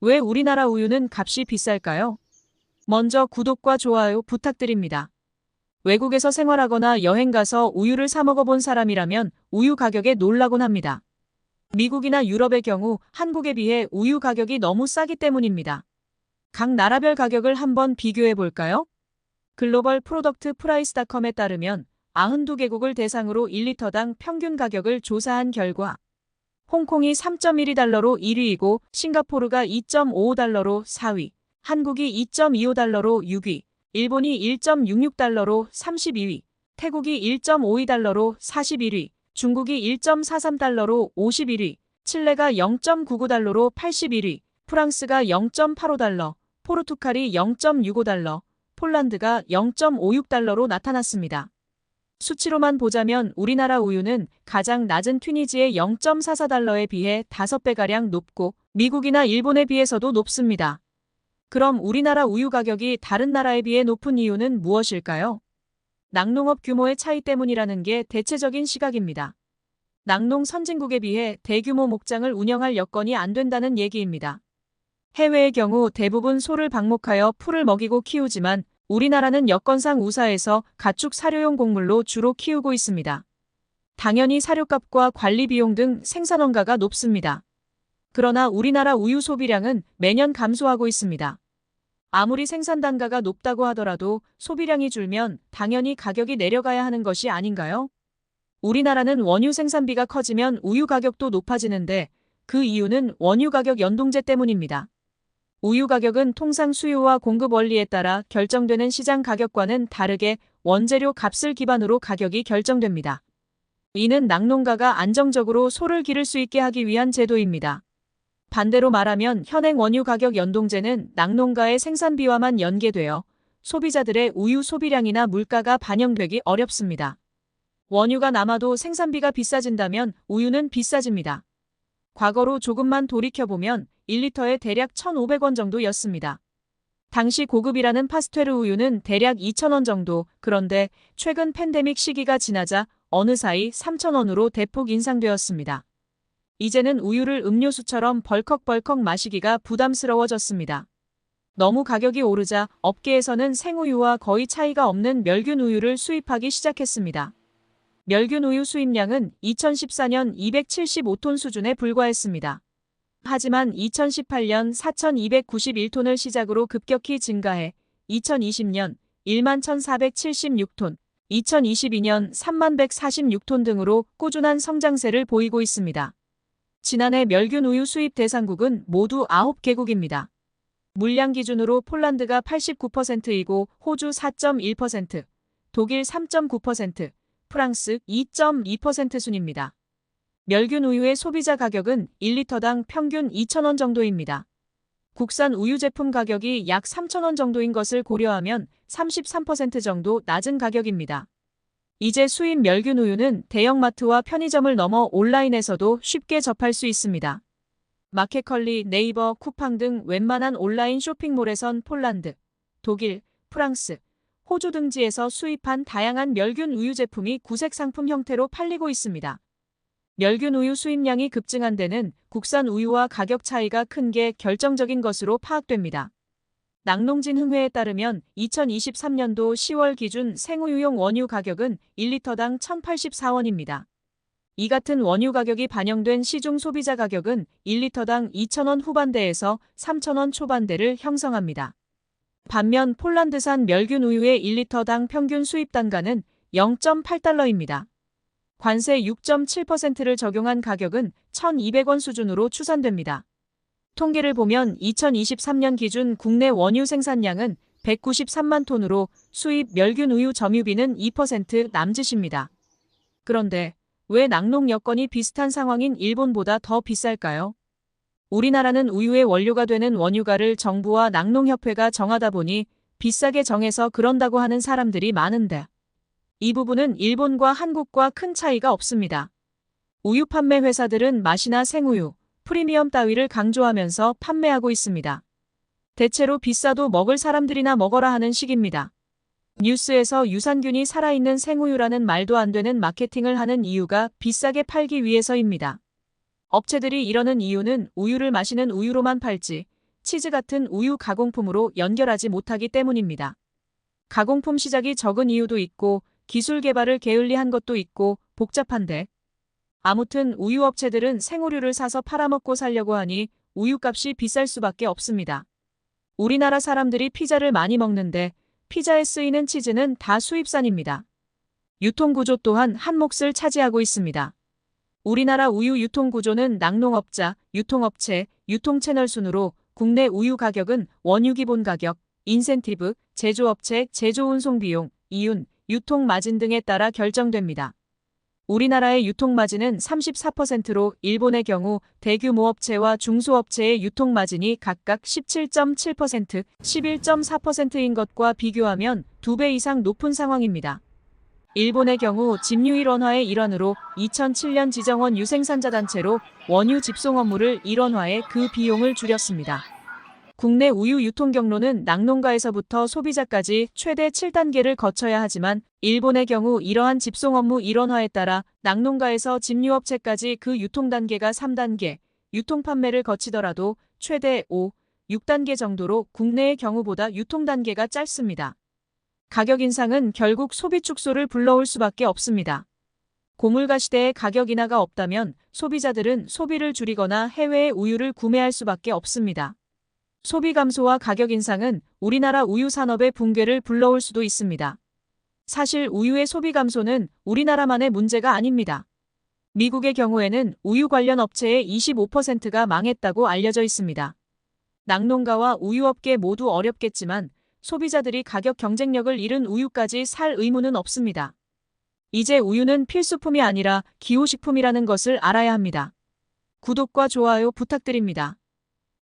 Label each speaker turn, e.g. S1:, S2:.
S1: 왜 우리나라 우유는 값이 비쌀까요? 먼저 구독과 좋아요 부탁드립니다. 외국에서 생활하거나 여행 가서 우유를 사 먹어본 사람이라면 우유 가격에 놀라곤 합니다. 미국이나 유럽의 경우 한국에 비해 우유 가격이 너무 싸기 때문입니다. 각 나라별 가격을 한번 비교해 볼까요? 글로벌 프로덕트 프라이스닷컴에 따르면 92개국을 대상으로 1리터당 평균 가격을 조사한 결과 홍콩이 3.12달러로 1위이고 싱가포르가 2.55달러로 4위, 한국이 2.25달러로 6위, 일본이 1.66달러로 32위, 태국이 1.52달러로 41위, 중국이 1.43달러로 51위, 칠레가 0.99달러로 81위, 프랑스가 0.85달러, 포르투갈이 0.65달러, 폴란드가 0.56달러로 나타났습니다. 수치로만 보자면 우리나라 우유는 가장 낮은 튀니지의 0.44달러에 비해 5배가량 높고 미국이나 일본에 비해서도 높습니다. 그럼 우리나라 우유 가격이 다른 나라에 비해 높은 이유는 무엇일까요? 낙농업 규모의 차이 때문이라는 게 대체적인 시각입니다. 낙농 선진국에 비해 대규모 목장을 운영할 여건이 안 된다는 얘기입니다. 해외의 경우 대부분 소를 방목하여 풀을 먹이고 키우지만 우리나라는 여건상 우사해서 가축 사료용 곡물로 주로 키우고 있습니다. 당연히 사료값과 관리 비용 등 생산 원가가 높습니다. 그러나 우리나라 우유 소비량은 매년 감소하고 있습니다. 아무리 생산 단가가 높다고 하더라도 소비량이 줄면 당연히 가격이 내려가야 하는 것이 아닌가요? 우리나라는 원유 생산비가 커지면 우유 가격도 높아지는데 그 이유는 원유 가격 연동제 때문입니다. 우유 가격은 통상 수요와 공급 원리에 따라 결정되는 시장 가격과는 다르게 원재료 값을 기반으로 가격이 결정됩니다. 이는 낙농가가 안정적으로 소를 기를 수 있게 하기 위한 제도입니다. 반대로 말하면 현행 원유 가격 연동제는 낙농가의 생산비와만 연계되어 소비자들의 우유 소비량이나 물가가 반영되기 어렵습니다. 원유가 남아도 생산비가 비싸진다면 우유는 비싸집니다. 과거로 조금만 돌이켜보면 1리터에 대략 1,500원 정도였습니다. 당시 고급이라는 파스투르 우유는 대략 2,000원 정도, 그런데 최근 팬데믹 시기가 지나자 어느 사이 3,000원으로 대폭 인상되었습니다. 이제는 우유를 음료수처럼 벌컥벌컥 마시기가 부담스러워졌습니다. 너무 가격이 오르자 업계에서는 생우유와 거의 차이가 없는 멸균 우유를 수입하기 시작했습니다. 멸균 우유 수입량은 2014년 275톤 수준에 불과했습니다. 하지만 2018년 4,291톤을 시작으로 급격히 증가해 2020년 11,476톤, 2022년 31,146톤 등으로 꾸준한 성장세를 보이고 있습니다. 지난해 멸균 우유 수입 대상국은 모두 9개국입니다. 물량 기준으로 폴란드가 89%이고 호주 4.1%, 독일 3.9%, 프랑스 2.2% 순입니다. 멸균 우유의 소비자 가격은 1리터당 평균 2,000원 정도입니다. 국산 우유 제품 가격이 약 3,000원 정도인 것을 고려하면 33% 정도 낮은 가격입니다. 이제 수입 멸균 우유는 대형마트와 편의점을 넘어 온라인에서도 쉽게 접할 수 있습니다. 마켓컬리, 네이버, 쿠팡 등 웬만한 온라인 쇼핑몰에선 폴란드, 독일, 프랑스, 호주 등지에서 수입한 다양한 멸균 우유 제품이 구색 상품 형태로 팔리고 있습니다. 멸균 우유 수입량이 급증한 데는 국산 우유와 가격 차이가 큰 게 결정적인 것으로 파악됩니다. 낙농진흥회에 따르면 2023년도 10월 기준 생우유용 원유 가격은 1리터당 1,084원입니다. 이 같은 원유 가격이 반영된 시중 소비자 가격은 1리터당 2,000원 후반대에서 3,000원 초반대를 형성합니다. 반면 폴란드산 멸균 우유의 1리터당 평균 수입 단가는 0.8달러입니다. 관세 6.7%를 적용한 가격은 1,200원 수준으로 추산됩니다. 통계를 보면 2023년 기준 국내 원유 생산량은 193만 톤으로 수입 멸균 우유 점유비는 2% 남짓입니다. 그런데 왜 낙농 여건이 비슷한 상황인 일본보다 더 비쌀까요? 우리나라는 우유의 원료가 되는 원유가를 정부와 낙농협회가 정하다 보니 비싸게 정해서 그런다고 하는 사람들이 많은데 이 부분은 일본과 한국과 큰 차이가 없습니다. 우유 판매 회사들은 맛이나 생우유, 프리미엄 따위를 강조하면서 판매하고 있습니다. 대체로 비싸도 먹을 사람들이나 먹어라 하는 식입니다. 뉴스에서 유산균이 살아있는 생우유라는 말도 안 되는 마케팅을 하는 이유가 비싸게 팔기 위해서입니다. 업체들이 이러는 이유는 우유를 마시는 우유로만 팔지 치즈 같은 우유 가공품으로 연결하지 못하기 때문입니다. 가공품 시작이 적은 이유도 있고 기술 개발을 게을리한 것도 있고 복잡한데 아무튼 우유 업체들은 생우유를 사서 팔아먹고 살려고 하니 우유값이 비쌀 수밖에 없습니다. 우리나라 사람들이 피자를 많이 먹는데 피자에 쓰이는 치즈는 다 수입산입니다. 유통구조 또한 한 몫을 차지하고 있습니다. 우리나라 우유 유통구조는 낙농업자, 유통업체, 유통채널 순으로 국내 우유 가격은 원유 기본 가격, 인센티브, 제조업체, 제조운송 비용, 이윤, 유통마진 등에 따라 결정됩니다. 우리나라의 유통마진은 34%로 일본의 경우 대규모 업체와 중소업체의 유통마진이 각각 17.7%, 11.4%인 것과 비교하면 2배 이상 높은 상황입니다. 일본의 경우 집유 일원화의 일환으로 2007년 지정원 유생산자단체로 원유 집송 업무를 일원화해 그 비용을 줄였습니다. 국내 우유 유통 경로는 낙농가에서부터 소비자까지 최대 7단계를 거쳐야 하지만 일본의 경우 이러한 집송 업무 일원화에 따라 낙농가에서 집유업체까지 그 유통 단계가 3단계, 유통 판매를 거치더라도 최대 5, 6단계 정도로 국내의 경우보다 유통 단계가 짧습니다. 가격 인상은 결국 소비 축소를 불러올 수밖에 없습니다. 고물가 시대에 가격 인하가 없다면 소비자들은 소비를 줄이거나 해외의 우유를 구매할 수밖에 없습니다. 소비 감소와 가격 인상은 우리나라 우유 산업의 붕괴를 불러올 수도 있습니다. 사실 우유의 소비 감소는 우리나라만의 문제가 아닙니다. 미국의 경우에는 우유 관련 업체의 25%가 망했다고 알려져 있습니다. 낙농가와 우유업계 모두 어렵겠지만 소비자들이 가격 경쟁력을 잃은 우유까지 살 의무는 없습니다. 이제 우유는 필수품이 아니라 기호식품이라는 것을 알아야 합니다. 구독과 좋아요 부탁드립니다.